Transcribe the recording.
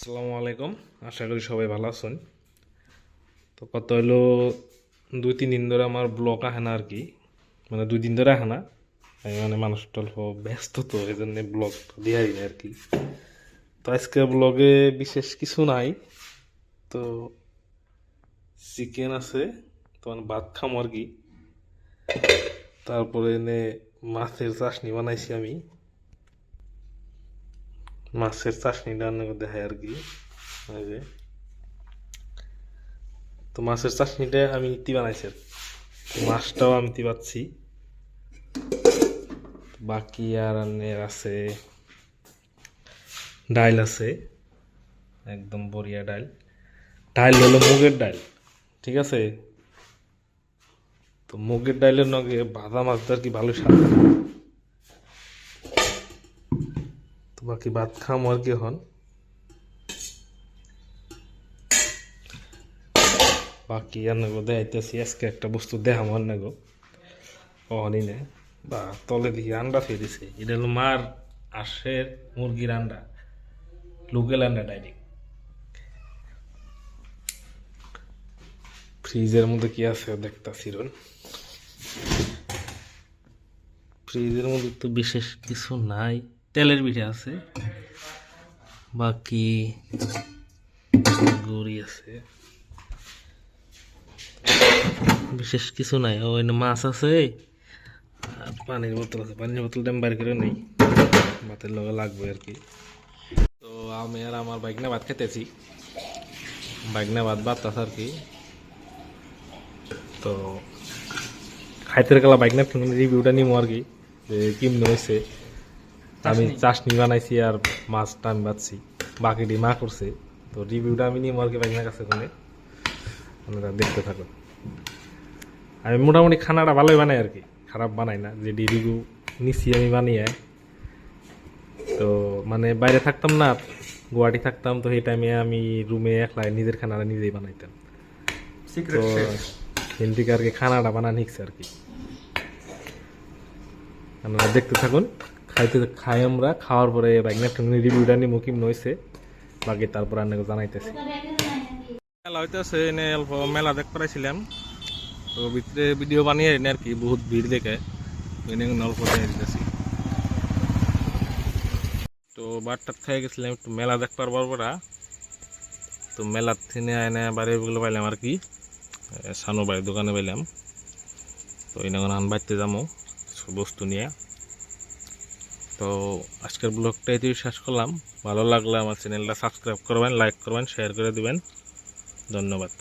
আসসালামু আলাইকুম। আশা করি সবাই ভালো আছেন। তো কত হইলো 2-3 দিন ধরে আমার ব্লগ আহে না আর কি, মানে 2 দিন ধরে আহে না। আমি মানে মানুষটা অল্প ব্যস্ত, তো এই জন্য ব্লগ দেওয়াই না আর কি। তো আজকে ব্লগে বিশেষ কিছু নাই, তো চিকেন আছে, তো মানে ভাত খাম আর কি। তারপরে এনে মাছের চাশনি বানাইছি আমি, মাছের চাশনিটা দেখাই আর কি। এই যে, তো মাছের চাশনিটা আমি ইতি বানাইছি আর কি। তো মাছটাও আমি পাচ্ছি। বাকি আর আছে ডাইল আছে, একদম বড়িয়া ডাইল। ডাইল হলো মুগের ডাইল, ঠিক আছে। তো মুগের ডাইলের নগে ভাজা মাছটা আর কি ভালো স্বাদ। তো বাকি ভাত খাম আর কি হন। বাকি আর নেগো দেখাইতেছি, আজকে একটা বস্তু দেখাম আর নেগো অহনি নে। বা তলে দিকে আন্ডা ফেরিছে, এটা হলো মার আশের মুরগির আন্ডা, লোকেল আন্ডা ডাইরেক্ট। ফ্রিজের মধ্যে কি আছে দেখতাছি রন। ফ্রিজের মধ্যে তো বিশেষ কিছু নাই, তেলের পিঠা আছে, বাকি গড়ি আছে, বিশেষ কিছু নাই। ওই মাছ আছে আর পানির বোতল আছে। পানির বোতলটা আমি বাইর করে নেই, ভাতের লগে লাগবে আর কি। তো আমি আর আমার বাইকনা ভাত খেতেছি, বাইকনা ভাত বাতাস আর কি। তো খাইতে গেলা বাইকনা রিভিউটা নিবো আর কি, যে কেমন হয়েছে। আমি চাশনি বানাইছি আর মাছটা আমি বাচ্ছি, বাকিটি মা করছে। তো রিভিউটা আমি নিবো আর কি বাইকনার কাছে, কোনে আপনারা দেখতে থাকুন। আমি মোটামুটি খানাটা ভালোই বানাই আর কি, খারাপ বানাই না। যে রিভিউ নিচ্ছি আমি বানিয়ে, তো মানে বাইরে থাকতাম না, গুয়াহাটি থাকতাম, তো এই টাইমে আমি রুমে একলাই নিজের খানাটা নিজেই বানাইতাম। তো হিন্দিকে আর কি খানাটা বানানো শিখছে আর কি। আপনারা দেখতে থাকুন। খাই আমরা, খাওয়ার পরে বাইকনার রিভিউটা নিবো কেমন হয়েছে, বাকি তারপর আপনাকে জানাইতেছি। মেলা হইতেছে, এনে অল্প মেলা দেখ করাইছিলাম, তো ভিতরে ভিডিও বানিয়ে এনে আর কি। বহুত ভিড় দেখে এনে অল্প দিয়ে দিতেছি। তো বারটাত খাই গেছিলাম একটু মেলা দেখবার পরপরা। তো মেলার থেকে এনে বাড়িগুলো পাইলাম আর কি, সানু বাড়ির দোকানে পাইলাম। তো এই নান বাড়তে যাবো বস্তু নিয়ে। তো আজকের ব্লগটা এতেই শেষ করলাম। ভালো লাগলে আমার চ্যানেলটা সাবস্ক্রাইব করবেন, লাইক করবেন, শেয়ার করে দিবেন। ধন্যবাদ।